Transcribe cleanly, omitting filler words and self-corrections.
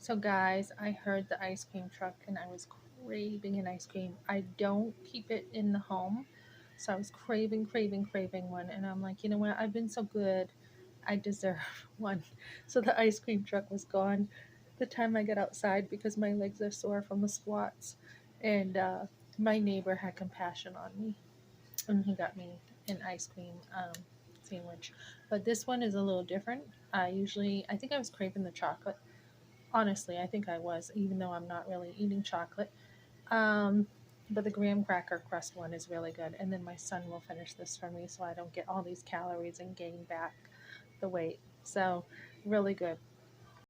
So guys, I heard the ice cream truck and I was craving an ice cream. I don't keep it in the home. So I was craving one. And I'm like, you know what? I've been so good. I deserve one. So the ice cream truck was gone the time I got outside because my legs are sore from the squats. And my neighbor had compassion on me and he got me an ice cream sandwich. But this one is a little different. I think I was craving the chocolate. Honestly, I think I was, even though I'm not really eating chocolate. Um, but the graham cracker crust one is really good. And then my son will finish this for me so I don't get all these calories and gain back the weight. So, really good.